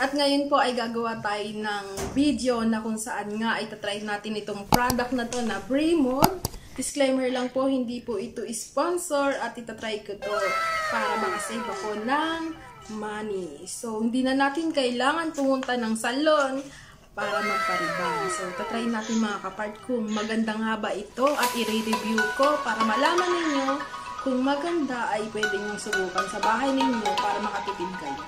At ngayon po ay gagawa tayo ng video na kung saan nga ay tatry natin itong product na to na Bremod. Disclaimer lang po, hindi po ito sponsor at itatry ko to para makasave ako ng money. So, hindi na natin kailangan pumunta ng salon para magpa-rebond. So, tatry natin mga kapart kung maganda nga ba ito at i-review ko para malaman ninyo kung maganda ay pwede nyo subukan sa bahay ninyo para makatipid kayo.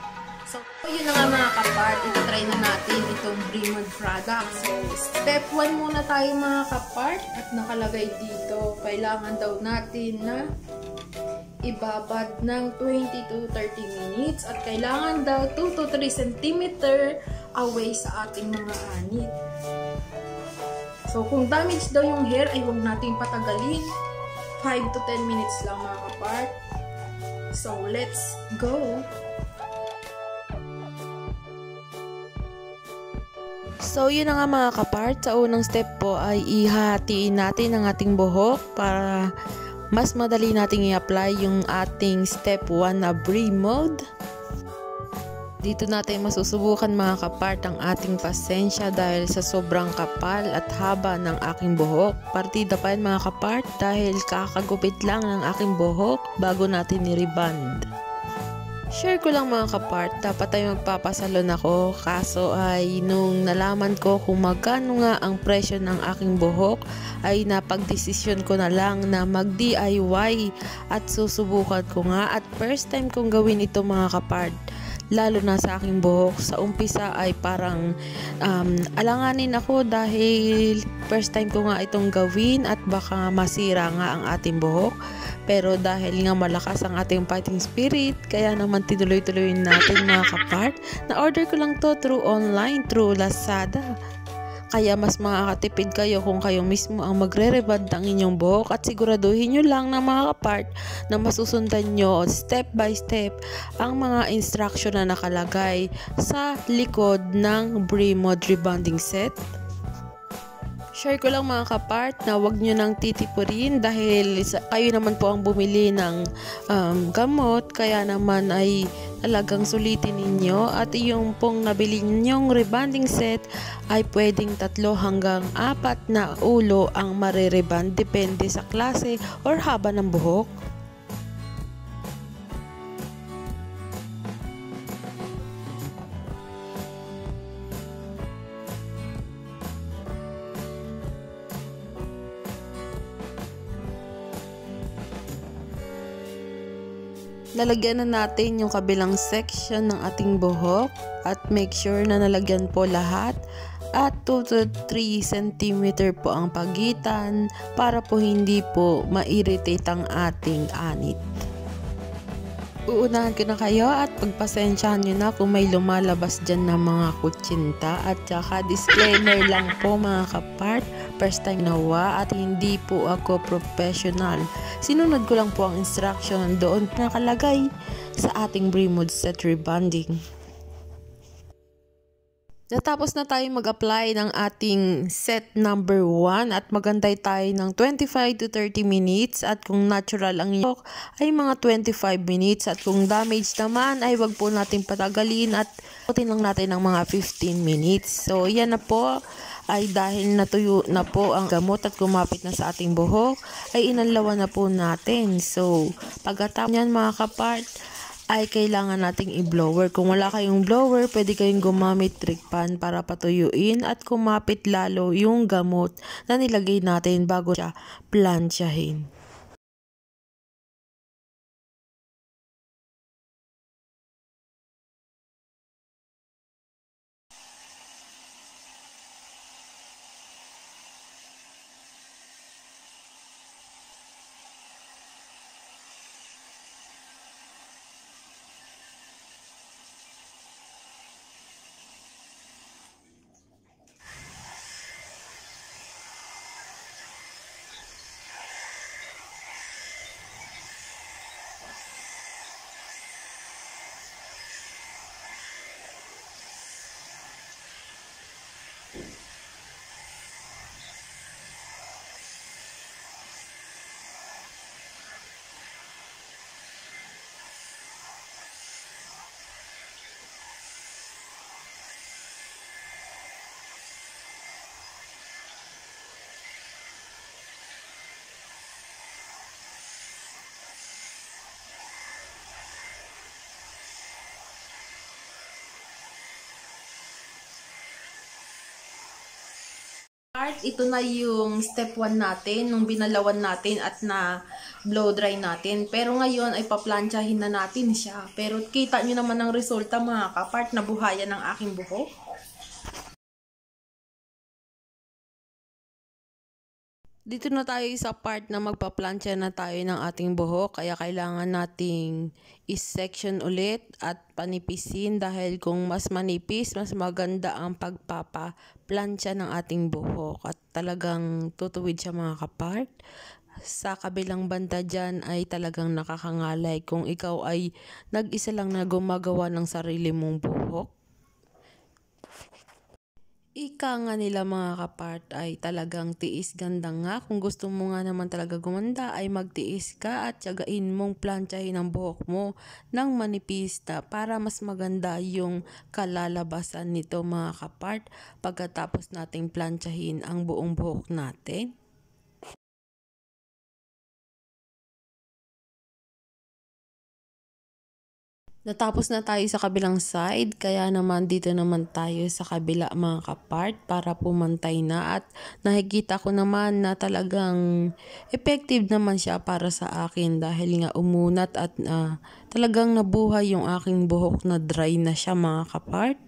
So, yun na nga mga kapart, itatry na natin itong Bremod product. So, step 1 muna tayo mga kapart at nakalagay dito, kailangan daw natin na ibabad ng 20 to 30 minutes at kailangan daw 2 to 3 cm away sa ating mga anit. So, kung damage daw yung hair ay huwag natin patagalin. 5 to 10 minutes lang mga kapart. So, let's go! So, yun na nga mga kapart. Sa unang step po ay ihatiin natin ang ating buhok para mas madali nating i-apply yung ating step 1 na Bremod. Dito natin masusubukan mga kapart ang ating pasensya dahil sa sobrang kapal at haba ng aking buhok. Partida pa yan mga kapart dahil kakagupit lang ng aking buhok bago natin ni-rebond. Share ko lang mga kapart, dapat ay magpapasalon ako, kaso ay nung nalaman ko kung magkano nga ang presyo ng aking buhok ay napagdesisyon ko na lang na mag DIY at susubukan ko nga at first time kong gawin ito mga kapart. Lalo na sa aking buhok, sa umpisa ay parang alanganin ako dahil first time ko nga itong gawin at baka masira nga ang ating buhok. Pero dahil nga malakas ang ating fighting spirit, kaya naman tinuloy-tuloy natin mga kapart. Na-order ko lang to through online, through Lazada. Kaya mas makakatipid kayo kung kayo mismo ang magre-rebond ng inyong buhok at siguraduhin nyo lang na mga kapart na masusundan nyo step by step ang mga instruction na nakalagay sa likod ng Bremod rebonding set. Share ko lang mga kapart na wag nyo nang titipurin dahil kayo naman po ang bumili ng gamot, kaya naman ay talagang sulitin ninyo at yung pong nabili nyong rebonding set ay pwedeng 3 hanggang 4 na ulo ang marerebond depende sa klase or haba ng buhok. Lalagyan na natin yung kabilang section ng ating buhok at make sure na nalagyan po lahat at 2 to 3 cm po ang pagitan para po hindi po ma-irritate ang ating anit. Uunahan ko na kayo at pagpasensyahan nyo na kung may lumalabas dyan ng mga kutsinta at saka disclaimer lang po mga kapart, first time nawa at hindi po ako professional. Sinunod ko lang po ang instruction doon nakalagay sa ating Bremod set rebonding. Natapos na tayo mag-apply ng ating set number 1 at magantay tayo ng 25 to 30 minutes at kung natural ang buhok ay mga 25 minutes at kung damage naman ay wag po natin patagalin at putin lang natin ng mga 15 minutes. So yan na po, ay dahil natuyo na po ang gamot at kumapit na sa ating buhok ay inanlawan na po natin. So pagkatapos nyan mga kapart ay kailangan nating i-blower. Kung wala kayong blower, pwede kayong gumamit trick pan para patuyuin at kumapit lalo yung gamot na nilagay natin bago siya plansyahin. kapart, ito na yung step 1 natin, nung binalawan natin at na blow dry natin. Pero ngayon ay paplantsahin na natin siya. Pero kita nyo naman ang resulta mga kapart, nabuhayan ng aking buhok. Dito na tayo sa part na magpa-plancha na tayo ng ating buhok, kaya kailangan nating is-section ulit at panipisin dahil kung mas manipis, mas maganda ang pagpapa-plancha ng ating buhok at talagang tutuwid siya mga kapart. Sa kabilang banda dyan ay talagang nakakangalay kung ikaw ay nag-isa lang na gumagawa ng sarili mong buhok. Ika nga nila mga kapart ay talagang tiis ganda nga. Kung gusto mo nga naman talaga gumanda ay magtiis ka at tiyagain mong plantsahin ang buhok mo ng manipis na para mas maganda yung kalalabasan nito mga kapart pagkatapos nating plantsahin ang buong buhok natin. Natapos na tayo sa kabilang side, kaya naman dito naman tayo sa kabila mga kapart para pumantay na at nakikita ko naman na talagang effective naman siya para sa akin dahil nga umunat at talagang nabuhay yung aking buhok na dry na siya mga kapart.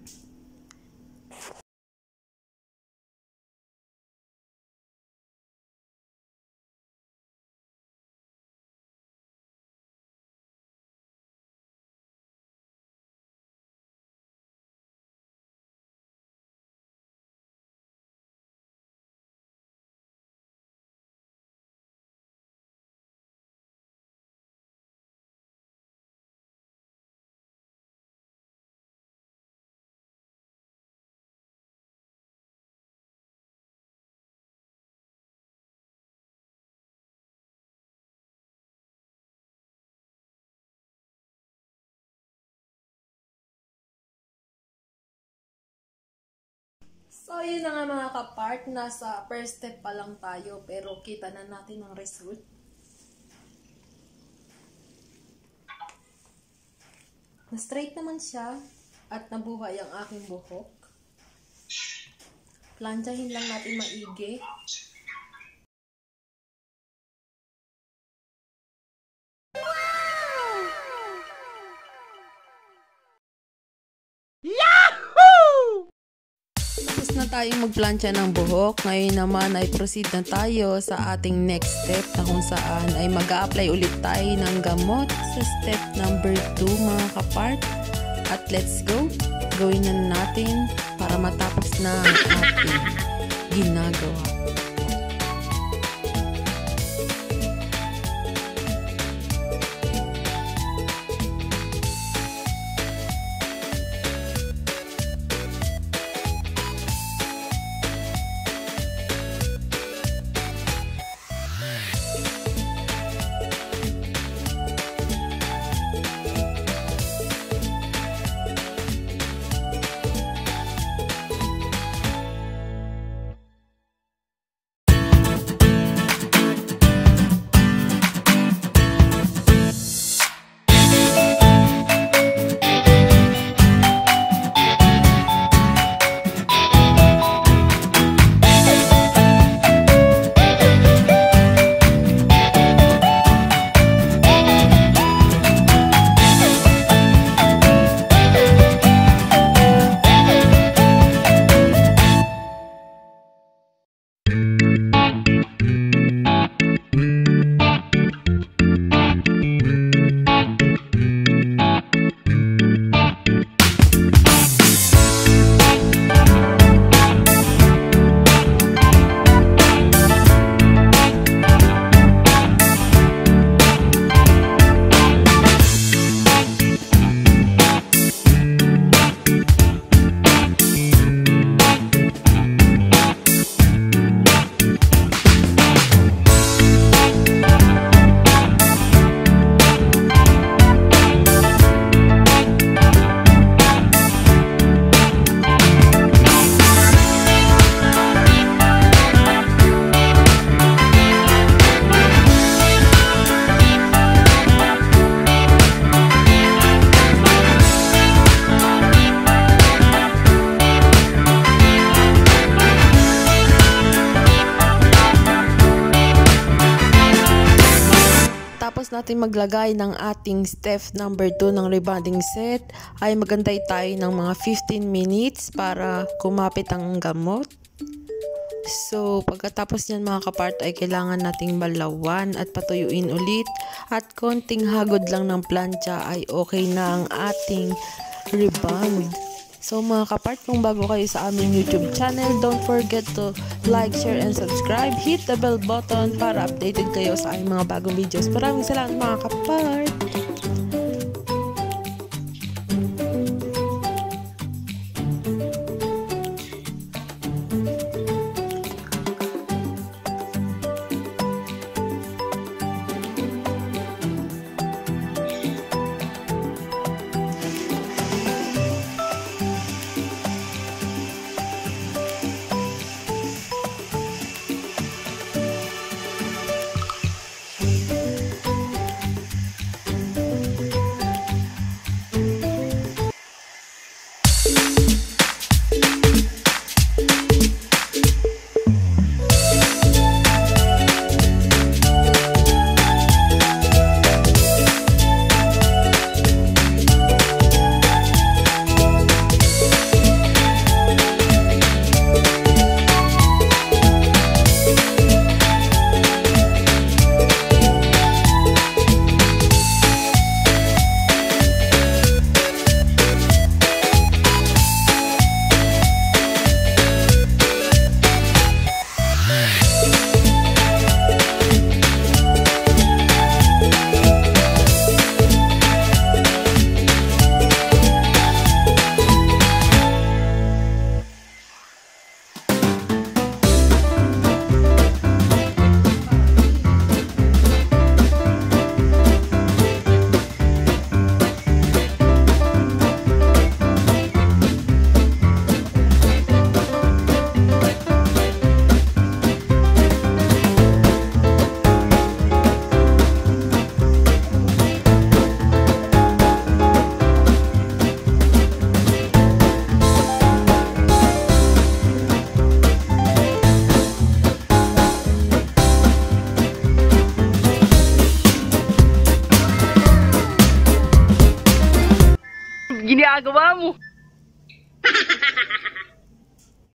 So, yun na nga mga kapart, nasa first step pa lang tayo pero kita na natin ang result. Na-straight naman siya at nabuhay ang aking buhok. Plantsahin lang natin maigi. Tapos na tayong magplantsa ng buhok. Ngayon naman ay proceed na tayo sa ating next step na kung saan ay mag-a-apply ulit tayo ng gamot sa step number 2 mga kapart. At let's go! Gawin na natin para matapos na ang ating ginagawa. pagkatapos natin maglagay ng ating step number 2 ng rebonding set, ay magantay tayo ng mga 15 minutes para kumapit ang gamot. So, pagkatapos niyan mga kapart ay kailangan nating balawan at patuyuin ulit. At konting hagod lang ng plancha ay okay na ang ating rebond. So mga kapart, kung bago kayo sa aming YouTube channel, don't forget to like, share, and subscribe. Hit the bell button para updated kayo sa aming mga bagong videos. Maraming salamat mga kapart! Ginagawa mo.